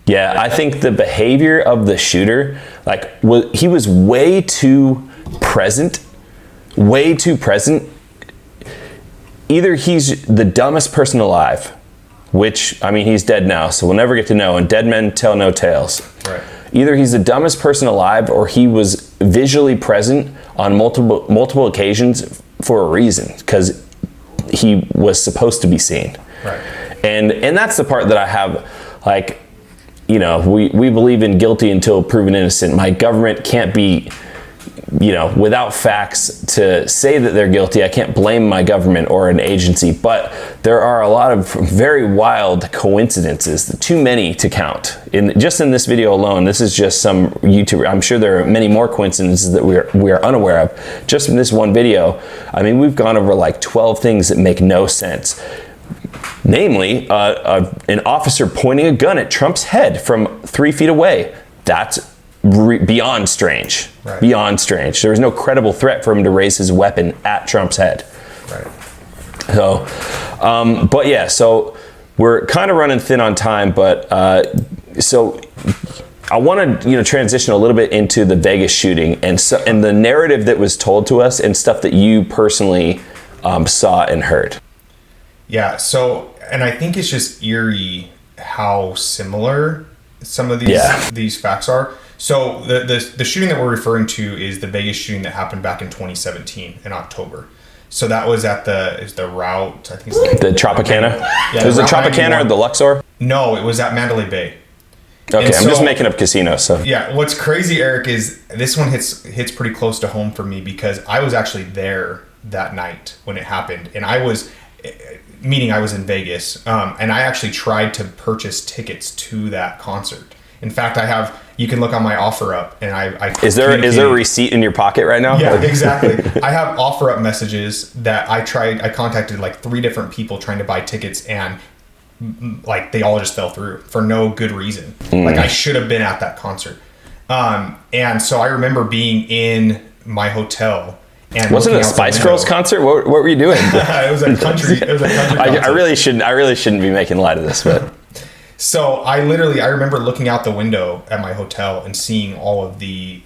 Yeah, I think the behavior of the shooter, he was way too present. Either he's the dumbest person alive, which, he's dead now, so we'll never get to know, and dead men tell no tales. Right. Either he's the dumbest person alive, or he was visually present on multiple occasions for a reason, because he was supposed to be seen. Right. And that's the part that I have, we believe in guilty until proven innocent. My government can't be, without facts to say that they're guilty. I can't blame my government or an agency, but there are a lot of very wild coincidences, too many to count. Just in this video alone, this is just some YouTuber. I'm sure there are many more coincidences that we are unaware of. Just in this one video, we've gone over 12 things that make no sense. Namely, an officer pointing a gun at Trump's head from 3 feet away. That's beyond strange. Right. Beyond strange. There was no credible threat for him to raise his weapon at Trump's head. Right. So, so we're kind of running thin on time, but so I want to transition a little bit into the Vegas shooting and the narrative that was told to us and stuff that you personally saw and heard. Yeah. So. And I think it's just eerie how similar some of these facts are. So the shooting that we're referring to is the Vegas shooting that happened back in 2017 in October. So that was at the route, I think it's the Tropicana. Yeah, was it Tropicana or the Luxor? No, it was at Mandalay Bay. Okay, I'm just making up casinos. So yeah, what's crazy, Eric, is this one hits pretty close to home for me, because I was actually there that night when it happened, and I was in Vegas, and I actually tried to purchase tickets to that concert. In fact, you can look on my OfferUp, and I is there a receipt in your pocket right now? Yeah, exactly. I have OfferUp messages that I contacted 3 different people trying to buy tickets, and they all just fell through for no good reason. I should have been at that concert. And so I remember being in my hotel. And wasn't it a Spice Girls concert? What were you doing? It was a country. I really shouldn't be making light of this, but. So I remember looking out the window at my hotel and seeing all of the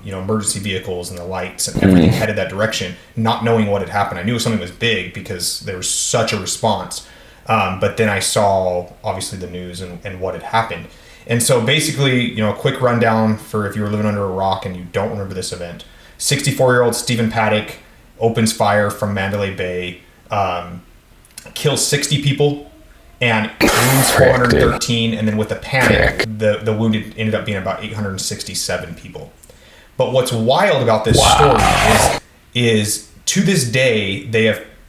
emergency vehicles and the lights and everything headed that direction, not knowing what had happened. I knew something was big because there was such a response. But then I saw obviously the news and what had happened. And so basically, a quick rundown for if you were living under a rock and you don't remember this event. 64-year-old Stephen Paddock opens fire from Mandalay Bay. kills 60 people and wounds 413, and then with the panic, the wounded ended up being about 867 people. But what's wild about this story is to this day they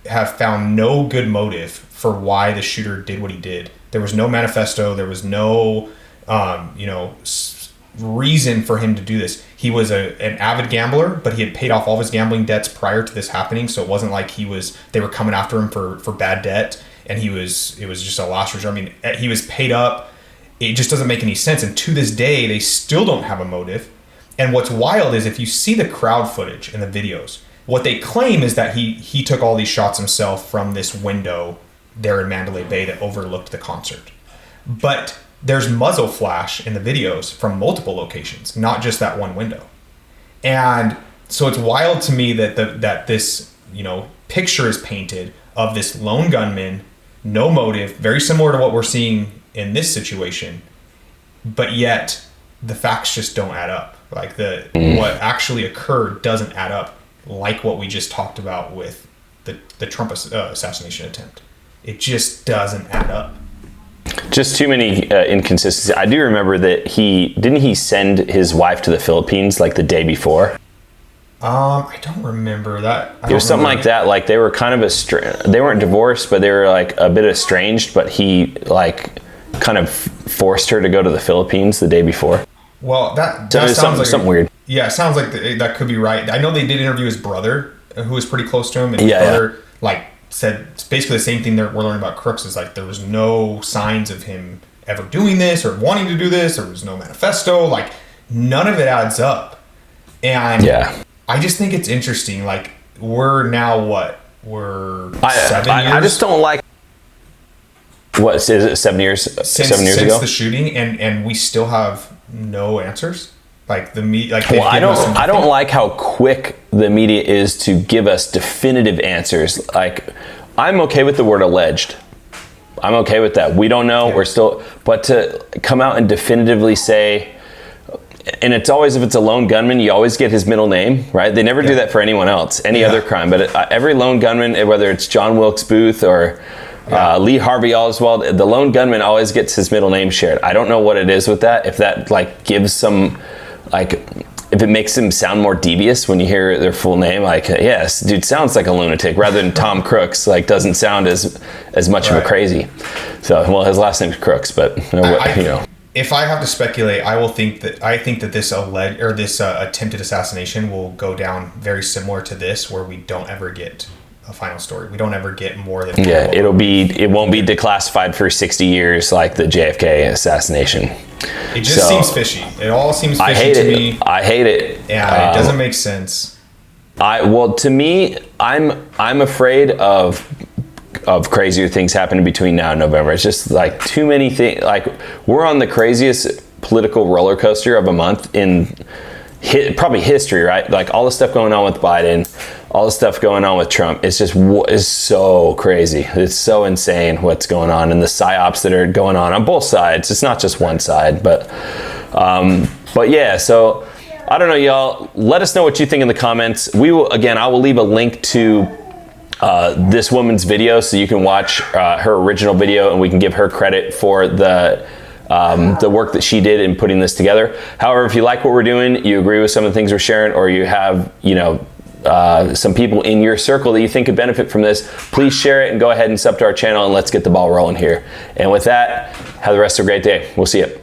have found no good motive for why the shooter did what he did. There was no manifesto. There was no reason for him to do this. He was an avid gambler, but he had paid off all of his gambling debts prior to this happening, so it wasn't like they were coming after him for bad debt, and it was just a last resort. I mean, he was paid up. It just doesn't make any sense, and to this day they still don't have a motive. And what's wild is if you see the crowd footage and the videos, what they claim is that he took all these shots himself from this window there in Mandalay Bay that overlooked the concert. But there's muzzle flash in the videos from multiple locations, not just that one window. And so it's wild to me that this, picture is painted of this lone gunman, no motive, very similar to what we're seeing in this situation, but yet the facts just don't add up. Like what actually occurred doesn't add up, like what we just talked about with the Trump assassination attempt. It just doesn't add up. Just too many inconsistencies. I do remember that he send his wife to the Philippines like the day before. I don't remember that. It was something like that. Like they were kind of they weren't divorced, but they were like a bit estranged. But he like kind of forced her to go to the Philippines the day before. Well, that sounds like something weird. Yeah, it sounds like that could be right. I know they did interview his brother, who was pretty close to him, and his brother said basically the same thing that we're learning about Crooks is like there was no signs of him ever doing this or wanting to do this. There was no manifesto. Like none of it adds up. And I just think it's interesting. Like we're now we're 7 years. I just don't like. What is it? 7 years? Since ago? The shooting, and we still have no answers. Like the media. Like I don't like how quick the media is to give us definitive answers. Like I'm okay with the word alleged. I'm okay with that. We don't know. We're still, but to come out and definitively say, and it's always if it's a lone gunman, you always get his middle name, right? They never do that for anyone else, any other crime. But every lone gunman, whether it's John Wilkes Booth or Lee Harvey Oswald, the lone gunman always gets his middle name shared. I don't know what it is with that. If that like gives some, like, if it makes them sound more devious when you hear their full name, like, yes, dude sounds like a lunatic, rather than Tom Crooks, like doesn't sound as much of a crazy. So, well, his last name's Crooks, but If I have to speculate, I think that this attempted assassination will go down very similar to this, where we don't ever get a final story. We don't ever get more than it won't be declassified for 60 years like the JFK assassination. It just seems fishy. It all seems fishy to me. I hate it. Yeah, it doesn't make sense. To me, I'm afraid of crazier things happening between now and November. It's just like too many things. Like we're on the craziest political roller coaster of a month in probably history, right? Like all the stuff going on with Biden, all the stuff going on with Trump. It's just is so crazy. It's so insane what's going on, and the psyops that are going on both sides. It's not just one side, but yeah. So I don't know, y'all. Let us know what you think in the comments. I will leave a link to this woman's video so you can watch her original video, and we can give her credit for the work that she did in putting this together. However, if you like what we're doing, you agree with some of the things we're sharing, or you have, some people in your circle that you think could benefit from this, please share it and go ahead and sub to our channel, and let's get the ball rolling here. And with that, have the rest of a great day. We'll see you.